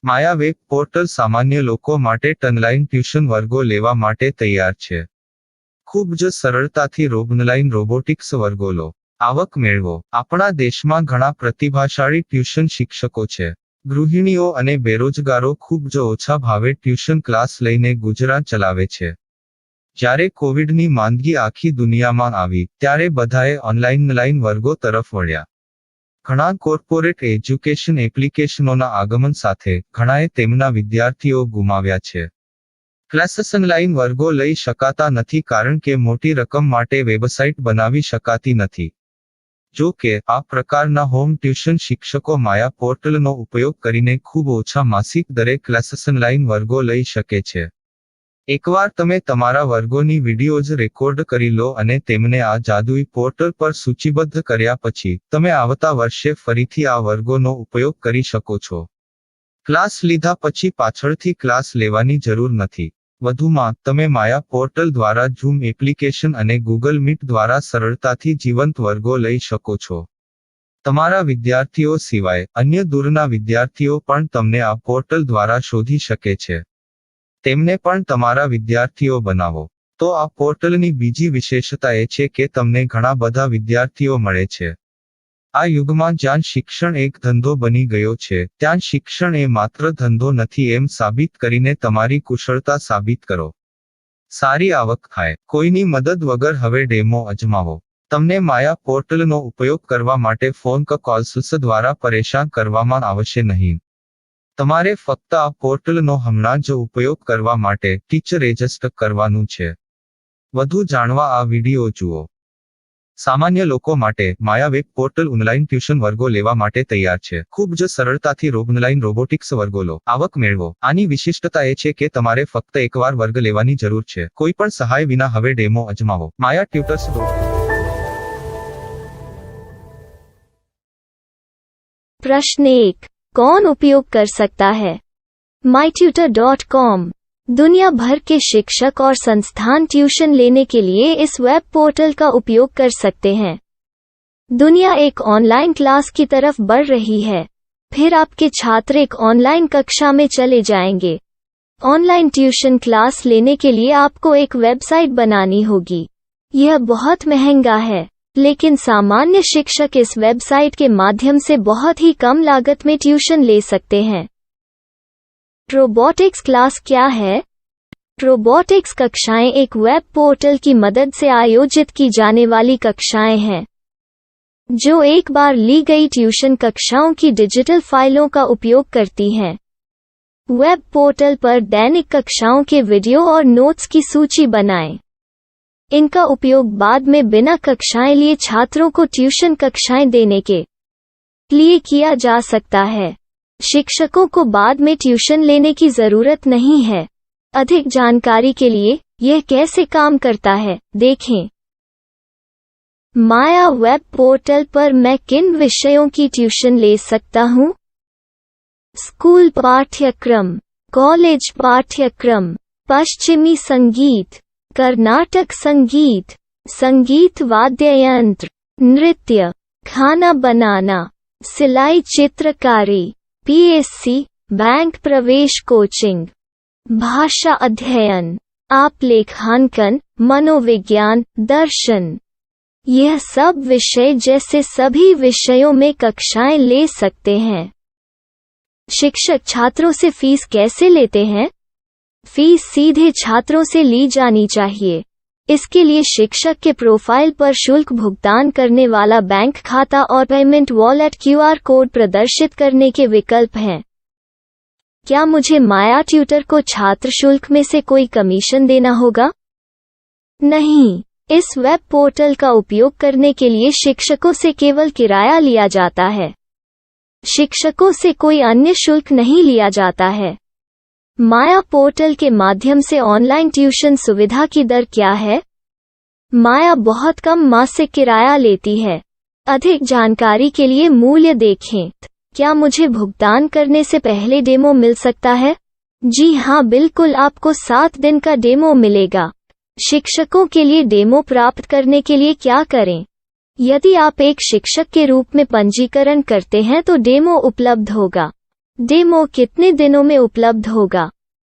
માયા web portal સામાન્ય લોકો માટે ઓનલાઈન ટ્યુશન વર્ગો લેવા માટે તૈયાર છે. ખૂબ જ સરળતાથી ઓનલાઈન રોબોટિક્સ વર્ગો લો, આવક મેળવો. આપણા દેશમાં ઘણા પ્રતિભાશાળી ટ્યુશન શિક્ષકો છે. ગૃહિણીઓ અને બેરોજગારો ખૂબ જ ઓછા ભાવે ટ્યુશન ક્લાસ લઈને ગુજરાન ચલાવે છે. જ્યારે કોવિડની માંદગી આખી દુનિયામાં આવી ત્યારે બધાએ ઓનલાઈન વર્ગો તરફ વળ્યા. ઘણા કોર્પોરેટ એજ્યુકેશન એપ્લિકેશનોના આગમન સાથે ઘણાએ તેમના વિદ્યાર્થીઓ ગુમાવ્યા છે. ક્લાસીસ ઓનલાઈન વર્ગો લઈ શકાતા નથી કારણ કે મોટી રકમ માટે વેબસાઇટ બનાવી શકાતી નથી. જો કે આ પ્રકારના હોમ ટ્યુશન શિક્ષકો માયા પોર્ટલનો ઉપયોગ કરીને ખૂબ ઓછા માસિક દરે ક્લાસીસ ઓનલાઈન વર્ગો લઈ શકે છે. એકવાર તમે તમારા વર્ગોની વિડીયોઝ રેકોર્ડ કરી લો અને તેમને આ જાદુઈ પોર્ટલ પર સૂચિબદ્ધ કર્યા પછી તમે આવતા વર્ષે ફરીથી આ વર્ગોનો ઉપયોગ કરી શકો છો. ક્લાસ લીધા પછી પાછળથી ક્લાસ લેવાની જરૂર નથી. વધુમાં તમે માયા પોર્ટલ દ્વારા ઝૂમ એપ્લિકેશન અને ગૂગલ મીટ દ્વારા સરળતાથી જીવંત વર્ગો લઈ શકો છો. તમારા વિદ્યાર્થીઓ સિવાય અન્ય દૂરના વિદ્યાર્થીઓ પણ તમને આ પોર્ટલ દ્વારા શોધી શકે છે. તેમને પણ તમારા વિદ્યાર્થીઓ બનાવો. તો આ પોર્ટલની બીજી વિશેષતા એ છે કે તમને ઘણા બધા વિદ્યાર્થીઓ મળે છે. આ યુગમાં જ્યાં શિક્ષણ એક ધંધો બની ગયો છે ત્યાં શિક્ષણ એ માત્ર ધંધો નથી એમ સાબિત કરીને તમારી કુશળતા સાબિત કરો. સારી આવક થાય. કોઈની મદદ વગર હવે ડેમો અજમાવો. તમને માયા પોર્ટલનો ઉપયોગ કરવા માટે ફોન કોલ્સ દ્વારા પરેશાન કરવામાં આવશે નહીં. તમારે ફક્ત આ પોર્ટલનો હમણાં જ ઉપયોગ કરવા માટે ટીચર રજિસ્ટર કરવાનું છે. વધુ જાણવા આ વિડિયો જુઓ. સામાન્ય લોકો માટે માયા વેબ પોર્ટલ ઓનલાઈન ટ્યુશન વર્ગો લેવા માટે તૈયાર છે. ખૂબ જ સરળતાથી ઓનલાઈન રોબોટિક્સ વર્ગો લો, આવક મેળવો. આની વિશિષ્ટતા એ છે કે તમારે ફક્ત એકવાર વર્ગ લેવાની જરૂર છે. કોઈ પણ સહાય વિના હવે ડેમો અજમાવો. માયા ટ્યુટર્સ. प्रश्न 1. कौन उपयोग कर सकता है? mytutor.com दुनिया भर के शिक्षक और संस्थान ट्यूशन लेने के लिए इस वेब पोर्टल का उपयोग कर सकते हैं. दुनिया एक ऑनलाइन क्लास की तरफ बढ़ रही है. फिर आपके छात्र एक ऑनलाइन कक्षा में चले जाएंगे. ऑनलाइन ट्यूशन क्लास लेने के लिए आपको एक वेबसाइट बनानी होगी. यह बहुत महंगा है, लेकिन सामान्य शिक्षक इस वेबसाइट के माध्यम से बहुत ही कम लागत में ट्यूशन ले सकते हैं. रोबोटिक्स क्लास क्या है? रोबोटिक्स कक्षाएं एक वेब पोर्टल की मदद से आयोजित की जाने वाली कक्षाएं हैं, जो एक बार ली गई ट्यूशन कक्षाओं की डिजिटल फाइलों का उपयोग करती हैं. वेब पोर्टल पर दैनिक कक्षाओं के वीडियो और नोट्स की सूची बनाएं. इनका उपयोग बाद में बिना कक्षाएं लिए छात्रों को ट्यूशन कक्षाएं देने के लिए किया जा सकता है. शिक्षकों को बाद में ट्यूशन लेने की जरूरत नहीं है. अधिक जानकारी के लिए यह कैसे काम करता है देखें. माया वेब पोर्टल पर मैं किन विषयों की ट्यूशन ले सकता हूँ? स्कूल पाठ्यक्रम, कॉलेज पाठ्यक्रम, पश्चिमी संगीत, कर्नाटक संगीत, संगीत वाद्य यंत्र, नृत्य, खाना बनाना, सिलाई चित्रकारी, पीएससी, बैंक प्रवेश कोचिंग, भाषा अध्ययन, आलेखांकन, मनोविज्ञान, दर्शन. यह सब विषय जैसे सभी विषयों में कक्षाएं ले सकते हैं. शिक्षक छात्रों से फीस कैसे लेते हैं? फीस सीधे छात्रों से ली जानी चाहिए. इसके लिए शिक्षक के प्रोफाइल पर शुल्क भुगतान करने वाला बैंक खाता और पेमेंट वॉलेट क्यूआर कोड प्रदर्शित करने के विकल्प हैं. क्या मुझे माया ट्यूटर को छात्र शुल्क में से कोई कमीशन देना होगा? नहीं. इस वेब पोर्टल का उपयोग करने के लिए शिक्षकों से केवल किराया लिया जाता है. शिक्षकों से कोई अन्य शुल्क नहीं लिया जाता है. माया पोर्टल के माध्यम से ऑनलाइन ट्यूशन सुविधा की दर क्या है? माया बहुत कम मासिक किराया लेती है. अधिक जानकारी के लिए मूल्य देखें. क्या मुझे भुगतान करने से पहले डेमो मिल सकता है? जी हाँ, बिल्कुल. आपको 7 दिन का डेमो मिलेगा. शिक्षकों के लिए डेमो प्राप्त करने के लिए क्या करें? यदि आप एक शिक्षक के रूप में पंजीकरण करते हैं तो डेमो उपलब्ध होगा. डेमो कितने दिनों में उपलब्ध होगा?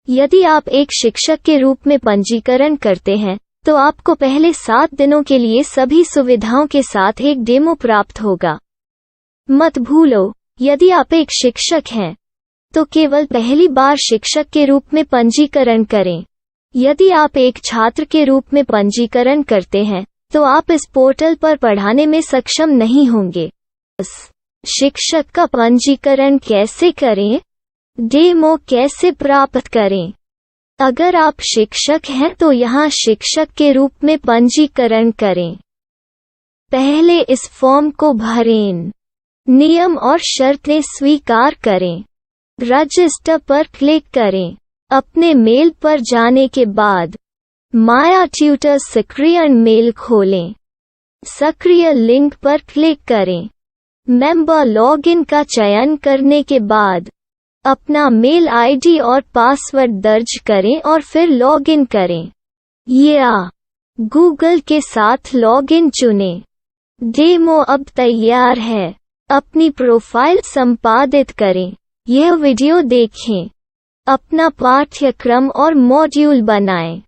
यदि आप एक शिक्षक के रूप में पंजीकरण करते हैं, तो आपको पहले 7 दिनों के लिए सभी सुविधाओं के साथ एक डेमो प्राप्त होगा। मत भूलो, यदि आप एक शिक्षक हैं, तो केवल पहली बार शिक्षक के रूप में पंजीकरण करें। यदि आप एक छात्र के रूप में पंजीकरण करते हैं, तो आप इस पोर्टल पर पढ़ाने में सक्षम नहीं होंगे। शिक्षक का पंजीकरण कैसे करें? डेमो कैसे प्राप्त करें? अगर आप शिक्षक हैं तो यहाँ शिक्षक के रूप में पंजीकरण करें। पहले इस फॉर्म को भरें। नियम और शर्तें स्वीकार करें। रजिस्टर पर क्लिक करें। अपने मेल पर जाने के बाद माया ट्यूटर सक्रिय मेल खोलें। सक्रिय लिंक पर क्लिक करें। मेंबर लॉगिन का चयन करने के बाद अपना मेल आईडी और पासवर्ड दर्ज करें और फिर लॉगिन करें या गूगल के साथ लॉगिन चुनें। डेमो अब तैयार है। अपनी प्रोफाइल संपादित करें। यह वीडियो देखें। अपना पाठ्यक्रम और मॉड्यूल बनाएं।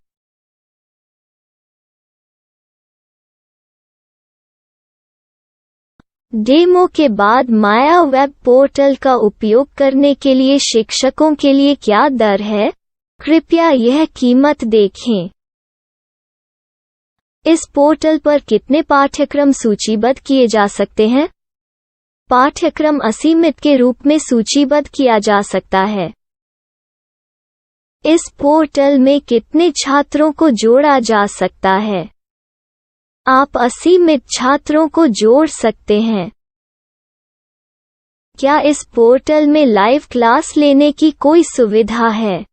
डेमो के बाद माया वेब पोर्टल का उपयोग करने के लिए शिक्षकों के लिए क्या दर है? कृपया यह कीमत देखें। इस पोर्टल पर कितने पाठ्यक्रम सूचीबद्ध किए जा सकते हैं? पाठ्यक्रम असीमित के रूप में सूचीबद्ध किया जा सकता है। इस पोर्टल में कितने छात्रों को जोड़ा जा सकता है? आप असीमित छात्रों को जोड़ सकते हैं। क्या इस पोर्टल में लाइव क्लास लेने की कोई सुविधा है?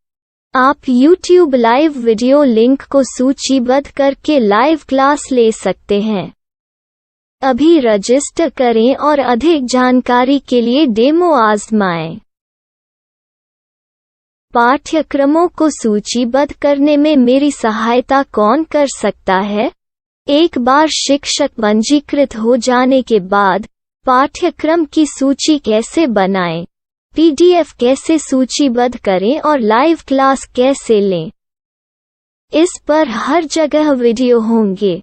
आप YouTube लाइव वीडियो लिंक को सूचीबद्ध करके लाइव क्लास ले सकते हैं। अभी रजिस्टर करें और अधिक जानकारी के लिए डेमो आजमाएं। पाठ्यक्रमों को सूचीबद्ध करने में मेरी सहायता कौन कर सकता है? एक बार शिक्षक पंजीकृत हो जाने के बाद पाठ्यक्रम की सूची कैसे बनाएं, PDF कैसे सूचीबद्ध करें और लाइव क्लास कैसे लें, इस पर हर जगह वीडियो होंगे।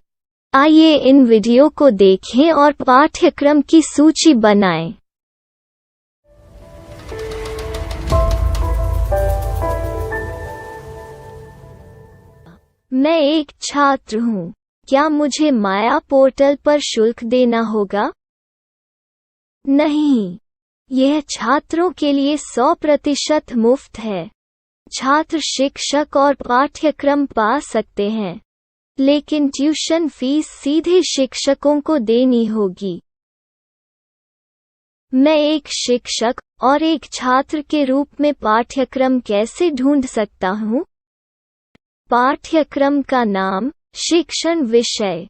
आइए इन वीडियो को देखें और पाठ्यक्रम की सूची बनाएं। मैं एक छात्र हूँ। क्या मुझे माया पोर्टल पर शुल्क देना होगा? नहीं, यह छात्रों के लिए 100% मुफ्त है। छात्र शिक्षक और पाठ्यक्रम पा सकते हैं, लेकिन ट्यूशन फीस सीधे शिक्षकों को देनी होगी। मैं एक शिक्षक और एक छात्र के रूप में पाठ्यक्रम कैसे ढूंढ सकता हूँ? पाठ्यक्रम का नाम, शिक्षण विषय,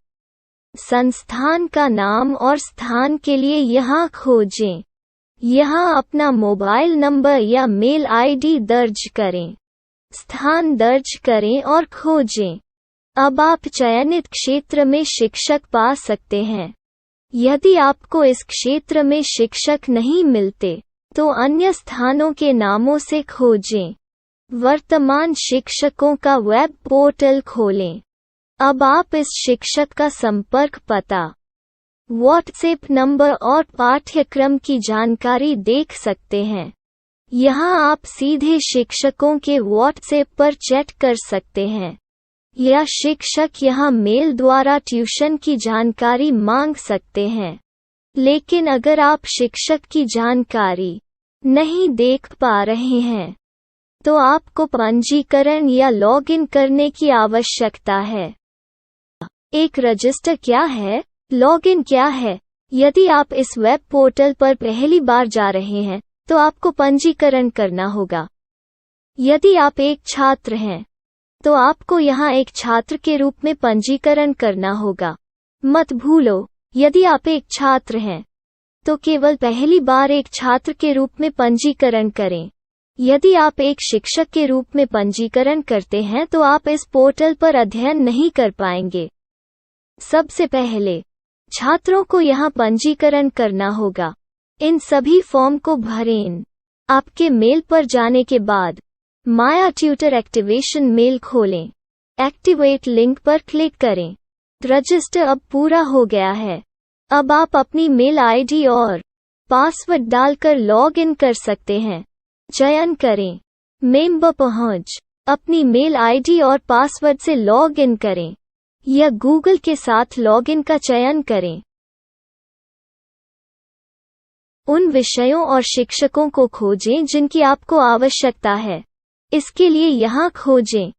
संस्थान का नाम और स्थान के लिए यहाँ खोजें। यहाँ अपना मोबाइल नंबर या मेल आईडी दर्ज करें। स्थान दर्ज करें और खोजें। अब आप चयनित क्षेत्र में शिक्षक पा सकते हैं। यदि आपको इस क्षेत्र में शिक्षक नहीं मिलते, तो अन्य स्थानों के नामों से खोजें। वर्तमान शिक्षकों का वेब पोर्टल खोलें। अब आप इस शिक्षक का संपर्क पता, व्हाट्सएप नंबर और पाठ्यक्रम की जानकारी देख सकते हैं। यहाँ आप सीधे शिक्षकों के व्हाट्सएप पर चैट कर सकते हैं, या शिक्षक यहाँ मेल द्वारा ट्यूशन की जानकारी मांग सकते हैं। लेकिन अगर आप शिक्षक की जानकारी नहीं देख पा रहे हैं, तो आपको पंजीकरण या लॉगिन करने की आवश्यकता है। एक रजिस्टर क्या है? लॉगिन क्या है? यदि आप इस वेब पोर्टल पर पहली बार जा रहे हैं, तो आपको पंजीकरण करना होगा। यदि आप एक छात्र हैं, तो आपको यहाँ एक छात्र के रूप में पंजीकरण करना होगा। मत भूलो, यदि आप एक छात्र हैं, तो केवल पहली बार एक छात्र के रूप में पंजीकरण करें। यदि आप एक शिक्षक के रूप में पंजीकरण करते हैं तो आप इस पोर्टल पर अध्ययन नहीं कर पाएंगे। सबसे पहले छात्रों को यहाँ पंजीकरण करना होगा। इन सभी फॉर्म को भरें। आपके मेल पर जाने के बाद माया ट्यूटर एक्टिवेशन मेल खोलें। एक्टिवेट लिंक पर क्लिक करें। रजिस्टर अब पूरा हो गया है। अब आप अपनी मेल आईडी और पासवर्ड डालकर लॉग इन कर सकते हैं। चयन करें मेंबर पहुंच। अपनी मेल आईडी और पासवर्ड से लॉग इन करें या गूगल के साथ लॉग इन का चयन करें। उन विषयों और शिक्षकों को खोजें जिनकी आपको आवश्यकता है। इसके लिए यहाँ खोजें।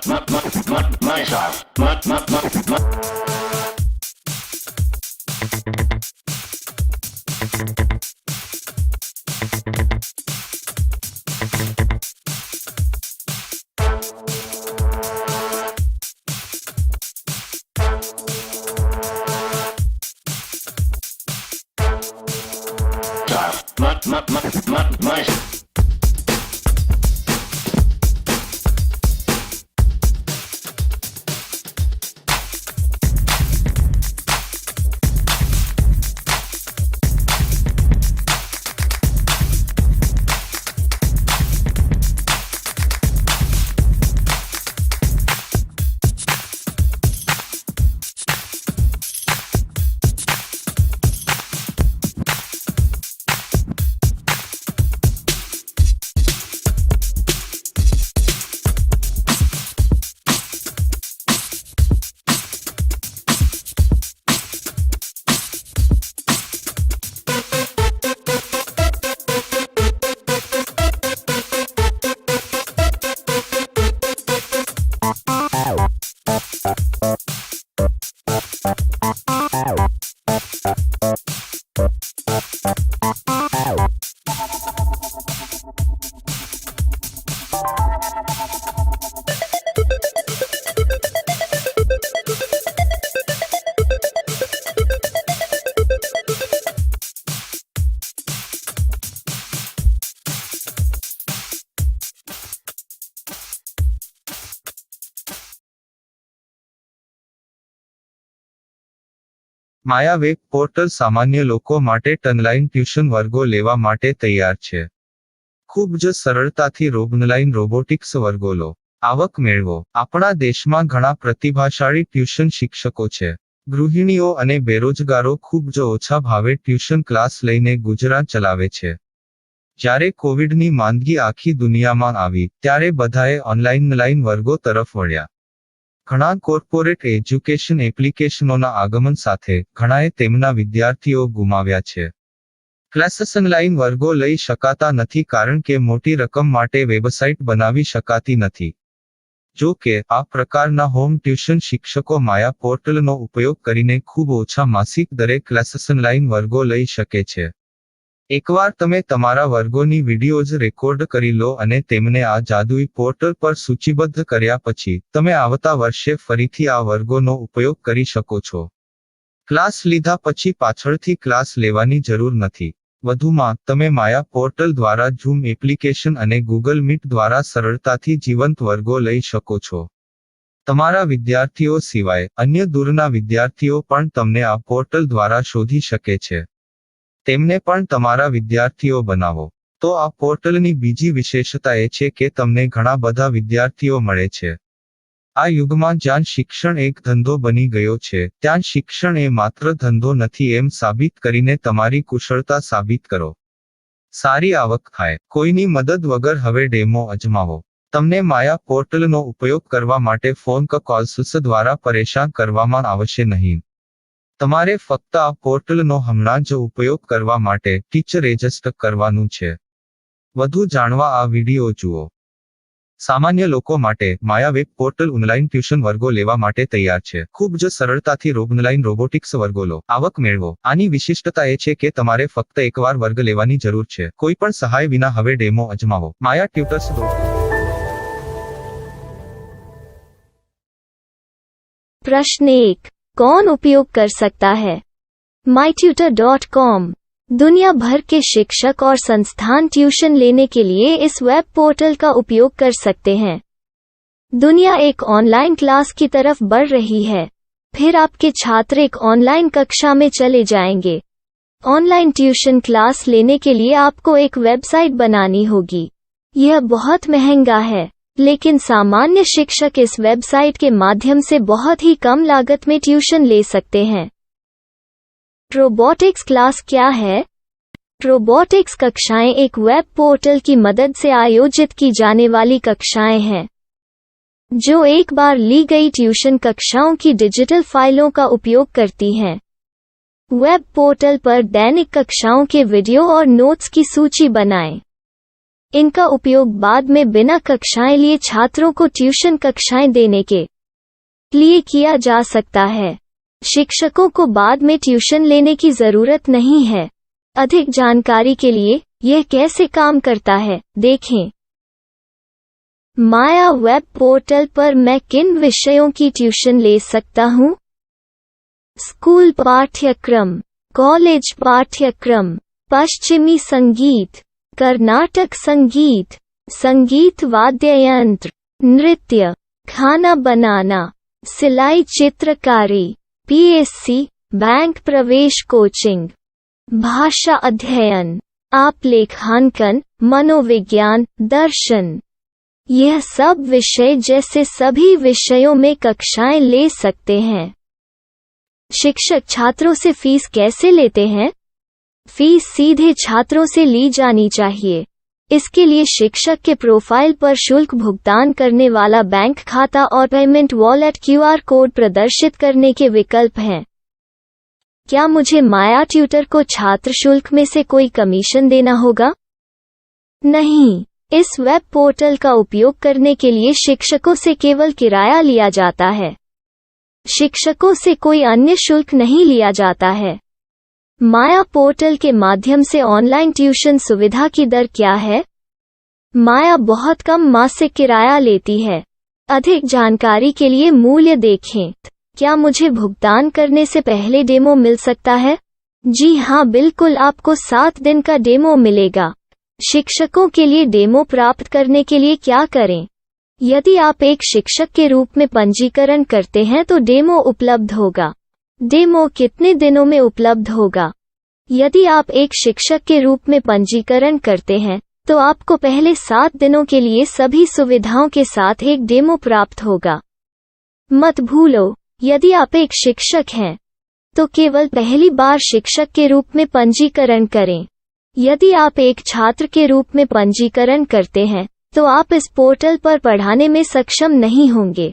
My style. My Maya web portal સામાન્ય લોકો માટે ઓનલાઈન ટ્યુશન વર્ગો લેવા માટે તૈયાર છે. ખૂબ જ સરળતાથી ઓનલાઈન રોબોટિક્સ વર્ગો લો. આવક મેળવો. આપણા દેશમાં ઘણા પ્રતિભાશાળી ટ્યુશન શિક્ષકો છે. ગૃહિણીઓ અને બેરોજગારો ખૂબ જ ઓછા ભાવે ટ્યુશન ક્લાસ લઈને ગુજરાન ચલાવે છે. જ્યારે કોવિડની માંદગી આખી દુનિયામાં આવી ત્યારે બધાએ ઓનલાઈન વર્ગો તરફ વળ્યા. ઘણા કોર્પોરેટ એજ્યુકેશન એપ્લિકેશનોના આગમન સાથે ઘણાએ તેમના વિદ્યાર્થીઓ ગુમાવ્યા છે. ક્લાસીસ ઓનલાઈન વર્ગો લઈ શકાતા નથી કારણ કે મોટી રકમ માટે વેબસાઇટ બનાવી શકાતી નથી. જો કે આ પ્રકારના હોમ ટ્યુશન શિક્ષકો માયા પોર્ટલનો ઉપયોગ કરીને ખૂબ ઓછા માસિક દરે ક્લાસીસ ઓનલાઈન વર્ગો લઈ શકે છે. એકવાર તમે તમારા વર્ગોની વિડીયોઝ રેકોર્ડ કરી લો અને તેમને આ જાદુઈ પોર્ટલ પર સૂચિબદ્ધ કર્યા પછી તમે આવતા વર્ષે ફરીથી આ વર્ગોનો ઉપયોગ કરી શકો છો. ક્લાસ લીધા પછી પાછળથી ક્લાસ લેવાની જરૂર નથી. વધુમાં તમે માયા પોર્ટલ દ્વારા ઝૂમ એપ્લિકેશન અને ગૂગલ મીટ દ્વારા સરળતાથી જીવંત વર્ગો લઈ શકો છો. તમારા વિદ્યાર્થીઓ સિવાય અન્ય દૂરના વિદ્યાર્થીઓ પણ તમને આ પોર્ટલ દ્વારા શોધી શકે છે. તેમને પણ તમારા વિદ્યાર્થીઓ બનાવો. તો આ પોર્ટલની બીજી વિશેષતા એ છે કે તમને ઘણા બધા વિદ્યાર્થીઓ મળે છે. આ યુગમાં જ્યાં શિક્ષણ એક ધંધો બની ગયો છે ત્યાં શિક્ષણ એ માત્ર ધંધો નથી એમ સાબિત કરીને તમારી કુશળતા સાબિત કરો. સારી આવક થાય. કોઈની મદદ વગર હવે ડેમો અજમાવો. તમને માયા પોર્ટલનો ઉપયોગ કરવા માટે ફોન કોલ્સ દ્વારા પરેશાન કરવામાં આવશે નહીં. તમારે ફક્ત આ પોર્ટલનો હમણાં જ ઉપયોગ કરવા માટે ટીચર રજિસ્ટર કરવાનું છે. વધુ જાણવા આ વિડીયો જુઓ. સામાન્ય લોકો માટે માયા વેબ પોર્ટલ ઓનલાઈન ટ્યુશન વર્ગો લેવા માટે તૈયાર છે. ખૂબ જ સરળતાથી ઓનલાઈન રોબોટિક્સ વર્ગો લો. આવક મેળવો. આની વિશિષ્ટતા એ છે કે તમારે ફક્ત એકવાર વર્ગ લેવાની જરૂર છે. કોઈ પણ સહાય વિના હવે ડેમો અજમાવો. માયા ટ્યુટર્સ. प्रश्न 1. कौन उपयोग कर सकता है? mytutor.com दुनिया भर के शिक्षक और संस्थान ट्यूशन लेने के लिए इस वेब पोर्टल का उपयोग कर सकते हैं. दुनिया एक ऑनलाइन क्लास की तरफ बढ़ रही है. फिर आपके छात्र एक ऑनलाइन कक्षा में चले जाएंगे. ऑनलाइन ट्यूशन क्लास लेने के लिए आपको एक वेबसाइट बनानी होगी. यह बहुत महंगा है, लेकिन सामान्य शिक्षक इस वेबसाइट के माध्यम से बहुत ही कम लागत में ट्यूशन ले सकते हैं. रोबोटिक्स क्लास क्या है? रोबोटिक्स कक्षाएं एक वेब पोर्टल की मदद से आयोजित की जाने वाली कक्षाएं हैं, जो एक बार ली गई ट्यूशन कक्षाओं की डिजिटल फाइलों का उपयोग करती हैं. वेब पोर्टल पर दैनिक कक्षाओं के वीडियो और नोट्स की सूची बनाएं. इनका उपयोग बाद में बिना कक्षाएं लिए छात्रों को ट्यूशन कक्षाएं देने के लिए किया जा सकता है। शिक्षकों को बाद में ट्यूशन लेने की जरूरत नहीं है। अधिक जानकारी के लिए यह कैसे काम करता है, देखें। माया वेब पोर्टल पर मैं किन विषयों की ट्यूशन ले सकता हूँ? स्कूल पाठ्यक्रम, कॉलेज पाठ्यक्रम, पश्चिमी संगीत, कर्नाटक संगीत, संगीत वाद्य यंत्र, नृत्य, खाना बनाना, सिलाई चित्रकारी, पीएससी, बैंक प्रवेश कोचिंग, भाषा अध्ययन, आप लेखांकन, मनोविज्ञान, दर्शन। यह सब विषय जैसे सभी विषयों में कक्षाएं ले सकते हैं। शिक्षक छात्रों से फीस कैसे लेते हैं? फीस सीधे छात्रों से ली जानी चाहिए। इसके लिए शिक्षक के प्रोफाइल पर शुल्क भुगतान करने वाला बैंक खाता और पेमेंट वॉलेट क्यूआर कोड प्रदर्शित करने के विकल्प हैं। क्या मुझे माया ट्यूटर को छात्र शुल्क में से कोई कमीशन देना होगा? नहीं, इस वेब पोर्टल का उपयोग करने के लिए शिक्षकों से केवल किराया लिया जाता है। शिक्षकों से कोई अन्य शुल्क नहीं लिया जाता है। माया पोर्टल के माध्यम से ऑनलाइन ट्यूशन सुविधा की दर क्या है? माया बहुत कम मासिक किराया लेती है। अधिक जानकारी के लिए मूल्य देखें। क्या मुझे भुगतान करने से पहले डेमो मिल सकता है? जी हाँ, बिल्कुल, आपको 7 दिन का डेमो मिलेगा। शिक्षकों के लिए डेमो प्राप्त करने के लिए क्या करें? यदि आप एक शिक्षक के रूप में पंजीकरण करते हैं तो डेमो उपलब्ध होगा। डेमो कितने दिनों में उपलब्ध होगा? यदि आप एक शिक्षक के रूप में पंजीकरण करते हैं तो आपको पहले 7 दिनों के लिए सभी सुविधाओं के साथ एक डेमो प्राप्त होगा। मत भूलो, यदि आप एक शिक्षक हैं तो केवल पहली बार शिक्षक के रूप में पंजीकरण करें। यदि आप एक छात्र के रूप में पंजीकरण करते हैं तो आप इस पोर्टल पर पढ़ाने में सक्षम नहीं होंगे।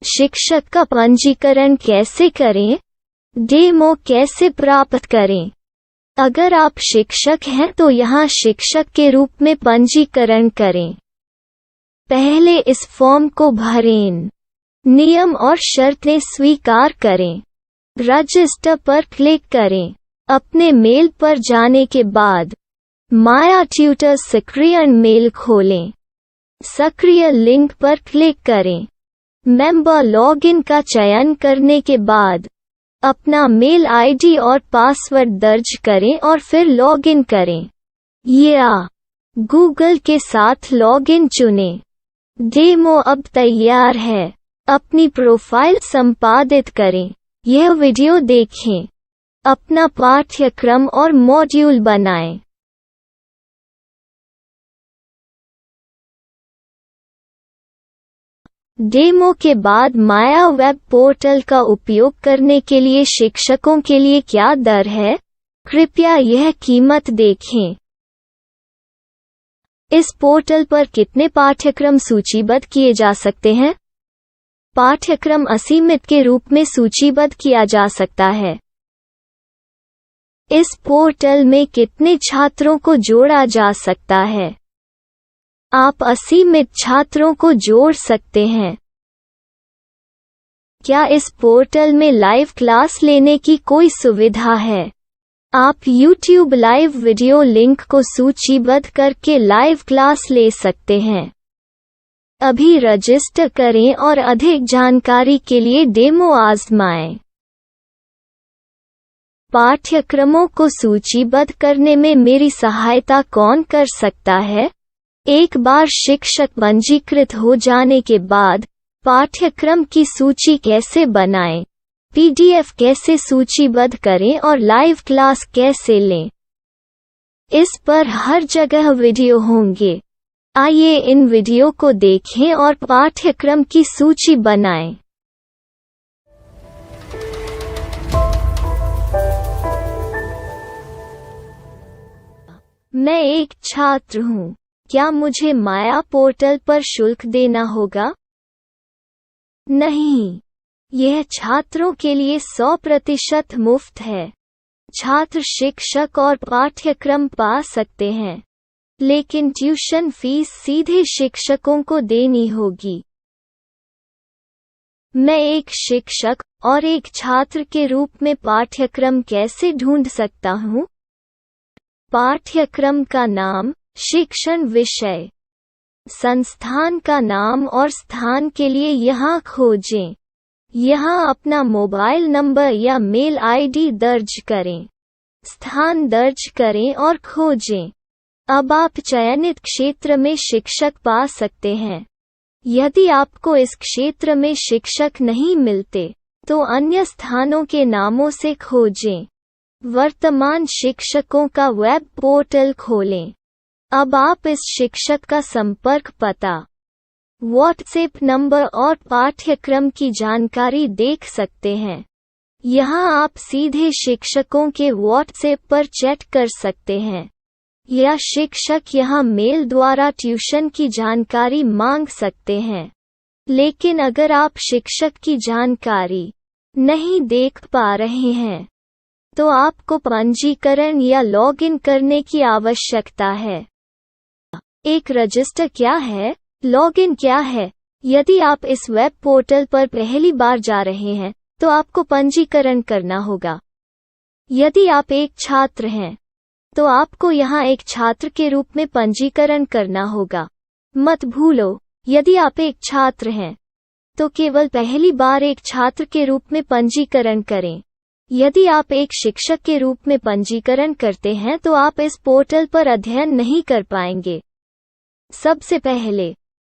शिक्षक का पंजीकरण कैसे करें? डेमो कैसे प्राप्त करें? अगर आप शिक्षक हैं तो यहाँ शिक्षक के रूप में पंजीकरण करें। पहले इस फॉर्म को भरें। नियम और शर्तें स्वीकार करें। रजिस्टर पर क्लिक करें। अपने मेल पर जाने के बाद माया ट्यूटर सक्रिय मेल खोलें। सक्रिय लिंक पर क्लिक करें। मेंबर लॉगिन का चयन करने के बाद अपना मेल आईडी और पासवर्ड दर्ज करें और फिर लॉगिन करें या गूगल के साथ लॉगिन चुनें। डेमो अब तैयार है। अपनी प्रोफाइल संपादित करें। यह वीडियो देखें। अपना पाठ्यक्रम और मॉड्यूल बनाएं। डेमो के बाद माया वेब पोर्टल का उपयोग करने के लिए शिक्षकों के लिए क्या दर है? कृपया यह कीमत देखें। इस पोर्टल पर कितने पाठ्यक्रम सूचीबद्ध किए जा सकते हैं? पाठ्यक्रम असीमित के रूप में सूचीबद्ध किया जा सकता है। इस पोर्टल में कितने छात्रों को जोड़ा जा सकता है? आप असीमित छात्रों को जोड़ सकते हैं। क्या इस पोर्टल में लाइव क्लास लेने की कोई सुविधा है? आप YouTube लाइव वीडियो लिंक को सूचीबद्ध करके लाइव क्लास ले सकते हैं। अभी रजिस्टर करें और अधिक जानकारी के लिए डेमो आजमाएं। पाठ्यक्रमों को सूचीबद्ध करने में मेरी सहायता कौन कर सकता है? एक बार शिक्षक पंजीकृत हो जाने के बाद पाठ्यक्रम की सूची कैसे बनाएं, PDF कैसे सूचीबद्ध करें और लाइव क्लास कैसे लें, इस पर हर जगह वीडियो होंगे। आइए इन वीडियो को देखें और पाठ्यक्रम की सूची बनाएं। मैं एक छात्र हूँ। क्या मुझे माया पोर्टल पर शुल्क देना होगा? नहीं, यह छात्रों के लिए 100% मुफ्त है। छात्र शिक्षक और पाठ्यक्रम पा सकते हैं। लेकिन ट्यूशन फीस सीधे शिक्षकों को देनी होगी। मैं एक शिक्षक और एक छात्र के रूप में पाठ्यक्रम कैसे ढूंढ सकता हूँ? पाठ्यक्रम का नाम, शिक्षण विषय, संस्थान का नाम और स्थान के लिए यहाँ खोजें। यहाँ अपना मोबाइल नंबर या मेल आईडी दर्ज करें। स्थान दर्ज करें और खोजें। अब आप चयनित क्षेत्र में शिक्षक पा सकते हैं। यदि आपको इस क्षेत्र में शिक्षक नहीं मिलते, तो अन्य स्थानों के नामों से खोजें। वर्तमान शिक्षकों का वेब पोर्टल खोलें। अब आप इस शिक्षक का संपर्क पता, व्हाट्सएप नंबर और पाठ्यक्रम की जानकारी देख सकते हैं। यहाँ आप सीधे शिक्षकों के व्हाट्सएप पर चैट कर सकते हैं, या शिक्षक यहाँ मेल द्वारा ट्यूशन की जानकारी मांग सकते हैं। लेकिन अगर आप शिक्षक की जानकारी नहीं देख पा रहे हैं, तो आपको पंजीकरण या लॉगिन करने की आवश्यकता है। एक रजिस्टर क्या है? लॉगिन क्या है? यदि आप इस वेब पोर्टल पर पहली बार जा रहे हैं, तो आपको पंजीकरण करना होगा। यदि आप एक छात्र हैं, तो आपको यहाँ एक छात्र के रूप में पंजीकरण करना होगा। मत भूलो, यदि आप एक छात्र हैं, तो केवल पहली बार एक छात्र के रूप में पंजीकरण करें। यदि आप एक शिक्षक के रूप में पंजीकरण करते हैं, तो आप इस पोर्टल पर अध्ययन नहीं कर पाएंगे। सबसे पहले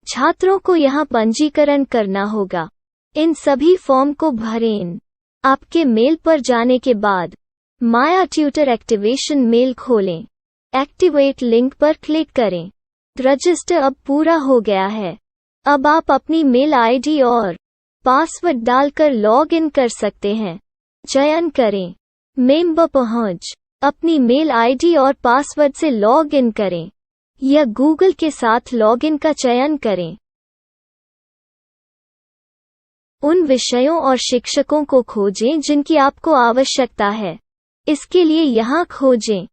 छात्रों को यहाँ पंजीकरण करना होगा। इन सभी फॉर्म को भरें। आपके मेल पर जाने के बाद माया ट्यूटर एक्टिवेशन मेल खोलें। एक्टिवेट लिंक पर क्लिक करें। रजिस्टर अब पूरा हो गया है। अब आप अपनी मेल आईडी और पासवर्ड डालकर लॉग इन कर सकते हैं। चयन करें मेंबर पहुंच। अपनी मेल आईडी और पासवर्ड से लॉग इन करें, या गूगल के साथ लॉगिन का चयन करें। उन विषयों और शिक्षकों को खोजें जिनकी आपको आवश्यकता है। इसके लिए यहाँ खोजें।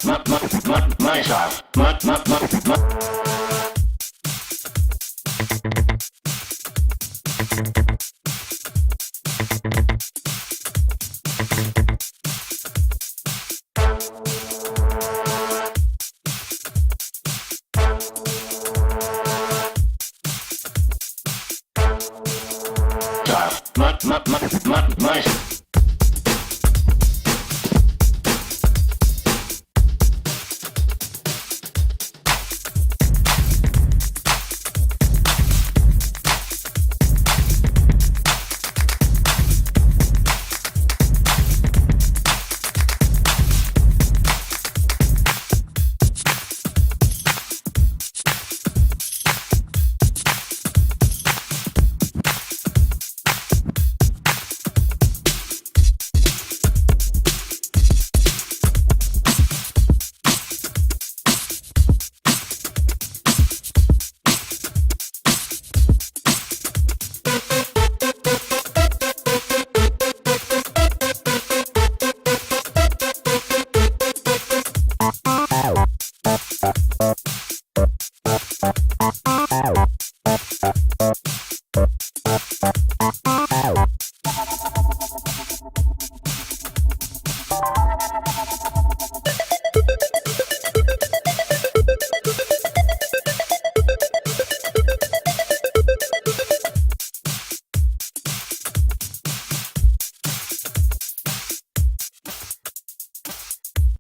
my style. My